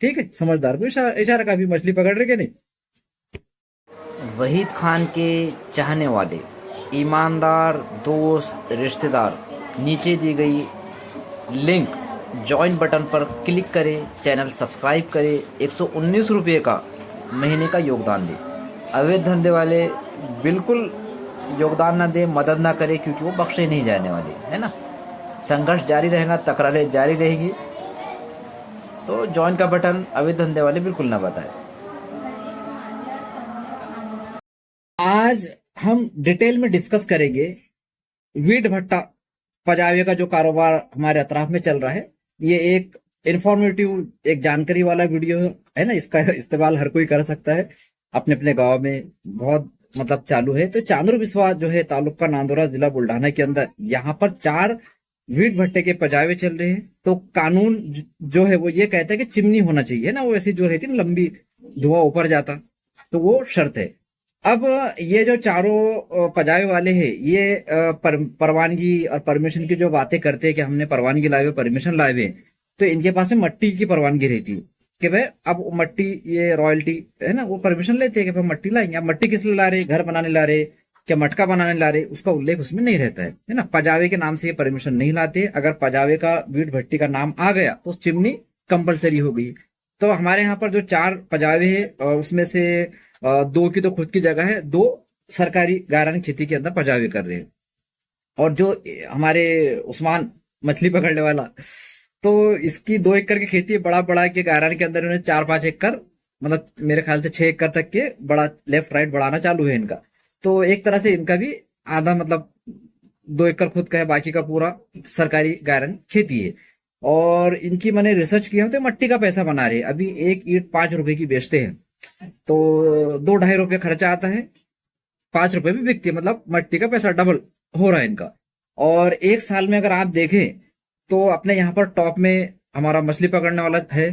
ठीक है, समझदार को इशारा इशारा काफी, मछली पकड़ रहे कि नहीं। वहीद खान के चाहने वाले, ईमानदार दोस्त, रिश्तेदार, नीचे दी गई लिंक जॉइन बटन पर क्लिक करें, चैनल सब्सक्राइब करें, 119 रुपये का महीने का योगदान दें। अवैध धंधे वाले बिल्कुल योगदान ना दें, मदद ना करें, क्योंकि वो बख्शे नहीं जाने वाले, है ना। संघर्ष जारी रहेगा, तकरारें जारी रहेगी। तो जॉइन का बटन अवैध धंधे वाले बिल्कुल ना बताएं। आज हम डिटेल में डिस्कस करेंगे वीट भट्टा पजावे का जो कारोबार हमारे अतराफ में चल रहा है। ये एक इंफॉर्मेटिव, एक जानकारी वाला वीडियो है ना, इसका इस्तेमाल हर कोई कर सकता है, अपने अपने गांव में बहुत मतलब चालू है। तो चांदूर बिस्वा जो है तालुका नांदोरा, जिला बुल्ढाना के अंदर, यहाँ पर 4 वीट भट्टे के पजावे चल रहे हैं। तो कानून जो है वो ये कहता है कि चिमनी होना चाहिए ना, वो ऐसी जो रहती ना लंबी, धुआं ऊपर जाता, तो वो शर्त है। अब ये जो चारों पजावे वाले हैं, ये परवानगी और परमिशन की जो बातें करते हैं कि हमने परवानगी लाए हुए, परमिशन लाए हुए, तो इनके पास में मट्टी की परवानगी रहती है कि भाई अब मट्टी, ये रॉयल्टी है ना, वो परमिशन लेते हैं कि भाई मट्टी लाएंगे। अब मट्टी किस लिए ला रहे, घर बनाने ला रहे, क्या मटका बनाने ला रहे, उसका उल्लेख उसमें नहीं रहता है ना। पजावे के नाम से ये परमिशन नहीं लाते। अगर पजावे का वीट भट्टी का नाम आ गया तो चिमनी कंपलसरी हो गई। तो हमारे यहाँ पर जो 4 पजावे है, उसमें से 2 की तो खुद की जगह है, 2 सरकारी गायरानी खेती के अंदर पजावे कर रहे हैं। और जो हमारे उस्मान मछली पकड़ने वाला, तो इसकी 2 एकड़ की खेती है, बड़ा बड़ा के गायरानी के अंदर इन्होंने 4-5 एकड़, मतलब मेरे ख्याल से 6 एकड़ तक के बड़ा लेफ्ट राइट बढ़ाना चालू है इनका। तो एक तरह से इनका भी आधा, मतलब 2 एकड़ खुद का है, बाकी का पूरा सरकारी गायरानी खेती है। और इनकी मैंने रिसर्च किया तो मट्टी का पैसा बना रहे हैं। अभी एक ईंट 5 रुपए की बेचते हैं, तो 2-2.5 रुपए खर्चा आता है, 5 रुपए भी बिकती है, मतलब मट्टी का पैसा डबल हो रहा है इनका। और एक साल में अगर आप देखें तो अपने यहाँ पर टॉप में हमारा मछली पकड़ने वाला है,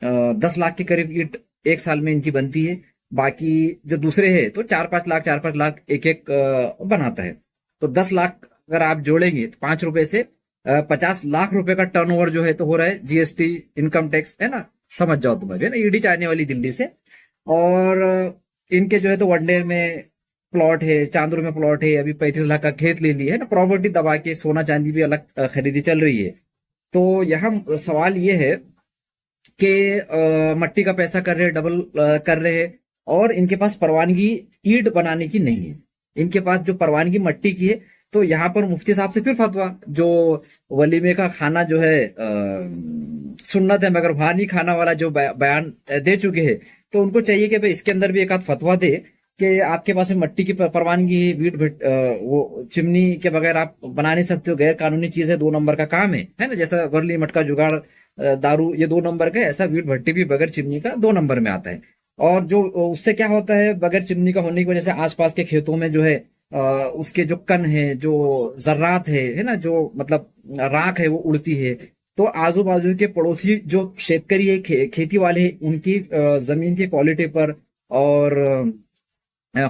10 लाख के करीब ईंट एक साल में इनकी बनती है। बाकी जो दूसरे है तो 4-5 लाख एक एक बनाता है। तो 10 लाख अगर आप जोड़ेंगे तो 5 रुपए से 50 लाख रुपए का टर्नओवर जो है तो हो रहा है, जीएसटी, इनकम टैक्स, है ना, समझ जाओ तुम अभी, है ना, ईडी चाहने वाली दिल्ली से। और इनके जो है तो वनडे में प्लॉट है, चांदूर में प्लॉट है, अभी 35 लाख का खेत ले लिया है ना, प्रॉपर्टी दबा के, सोना चांदी भी अलग खरीदी चल रही है। तो यहाँ सवाल ये है कि मट्टी का पैसा कर रहे, डबल कर रहे हैं, और इनके पास परवानगी ईंट बनाने की नहीं है। इनके पास जो परवानगी मट्टी की है, तो यहाँ पर मुफ्ती साहब से फिर फतवा, जो वलीमे का खाना जो है सुन्नत है मगर वहां नहीं खाना वाला जो बयान दे चुके हैं, तो उनको चाहिए कि भाई इसके अंदर भी एक आध फतवा दे कि आपके पास में मट्टी की परवानगी है, वो चिमनी के बगैर आप बना नहीं सकते हो, गैर कानूनी चीज है, 2 नंबर का काम है ना। जैसा वर्ली मटका जुगाड़, दारू, ये 2 नंबर का है, ऐसा वीट भट्टी भी बगैर चिमनी का 2 नंबर में आता है। और जो उससे क्या होता है, बगैर चिमनी का होने की वजह से आसपास के खेतों में जो है उसके जो कण है, जो जर्रात है ना, जो मतलब राख है, वो उड़ती है। तो आजू बाजू के पड़ोसी जो शेतकरी है, खेती वाले हैं, उनकी जमीन की क्वालिटी पर और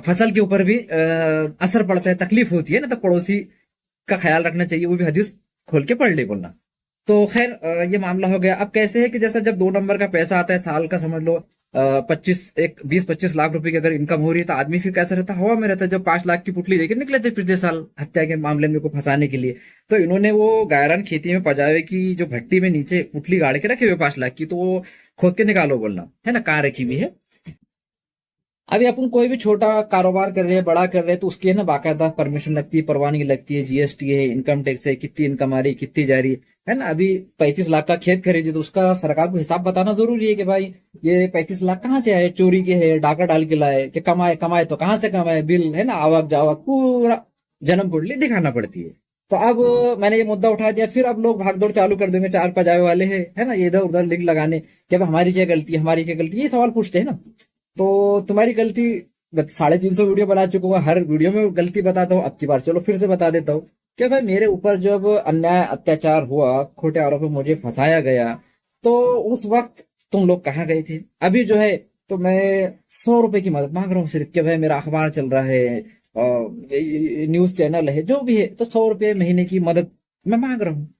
फसल के ऊपर भी असर पड़ता है, तकलीफ होती है ना। तो पड़ोसी का ख्याल रखना चाहिए, वो भी हदीस खोल के पढ़ ले बोलना। तो खैर ये मामला हो गया। अब कैसे है कि जैसा जब 2 नंबर का पैसा आता है, साल का समझ लो 20-25 लाख रुपए की अगर इनकम हो रही है, तो आदमी फिर कैसा रहता, हवा में रहता है। जब 5 लाख की पुटली लेके निकले थे पिछले साल हत्या के मामले में को फंसाने के लिए, तो इन्होंने वो गायरान खेती में पजावे की जो भट्टी में नीचे पुटली गाड़ के रखे हुए 5 लाख की, तो वो खोद के निकालो बोलना, है ना, कहाँ रखी हुई है। अभी अपन कोई भी छोटा कारोबार कर रहे हैं, बड़ा कर रहे हैं, तो उसकी है ना बाकायदा परमिशन लगती है, परवानगी लगती है, जीएसटी है, इनकम टैक्स है, कितनी इनकम आ रही है, कितनी जा रही है ना। अभी 35 लाख का खेत खरीदे तो उसका सरकार को हिसाब बताना जरूरी है कि भाई ये 35 लाख कहाँ से आए, चोरी के है, डाका डाल के लाए, कि कमाए, कमाए तो कहाँ से कमाए, बिल है ना, आवक जावक पूरा जन्म कुंडली दिखाना पड़ती है। तो अब मैंने ये मुद्दा उठा दिया, फिर अब लोग भागदौड़ चालू कर देंगे, 4 पजावे वाले हैं, है ना, ये इधर उधर लिंक लगाने कि हमारी क्या गलती है, हमारी क्या गलती है, ये सवाल पूछते हैं ना। तो तुम्हारी गलती, 350 वीडियो बना चुका हूँ, हर वीडियो में गलती बताता हूँ, अब की बार चलो फिर से बता देता हूँ कि भाई मेरे ऊपर जब अन्याय अत्याचार हुआ, खोटे आरोपों में मुझे फंसाया गया, तो उस वक्त तुम लोग कहाँ गए थे। अभी जो है तो मैं 100 रुपए की मदद मांग रहा हूँ सिर्फ, कि भाई मेरा अखबार चल रहा है, न्यूज चैनल है, जो भी है, तो 100 रुपए महीने की मदद मैं मांग रहा हूँ।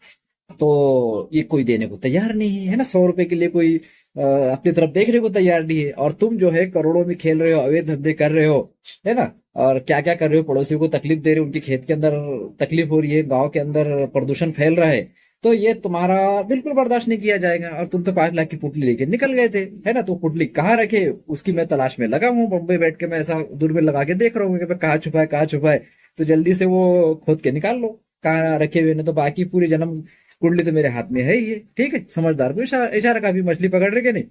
तो ये कोई देने को तैयार नहीं है ना। 100 रुपए के लिए कोई अपनी तरफ देखने को तैयार नहीं है। और तुम जो है करोड़ों में खेल रहे हो, अवैध धंधे कर रहे हो, है ना। और क्या क्या कर रहे हो, पड़ोसियों को तकलीफ दे रहे हो, उनके खेत के अंदर तकलीफ हो रही है, गांव के अंदर प्रदूषण फैल रहा है। तो ये तुम्हारा बिल्कुल बर्दाश्त नहीं किया जाएगा। और तुम तो 5 लाख की पुतली लेके निकल गए थे, है ना। तो पुतली कहाँ रखे उसकी मैं तलाश में लगा हूँ। बम्बई बैठ के मैं ऐसा दूरबीन लगा के देख रहा हूँ कि कहाँ छुपा है, कहाँ छुपा है। तो जल्दी से वो खोद के निकाल लो कहाँ रखे हुए ने। तो बाकी पूरी जन्म कुंडली तो मेरे हाथ में है ही है। ठीक है, समझदार को इशारा, काफी मछली पकड़ रहे के नहीं।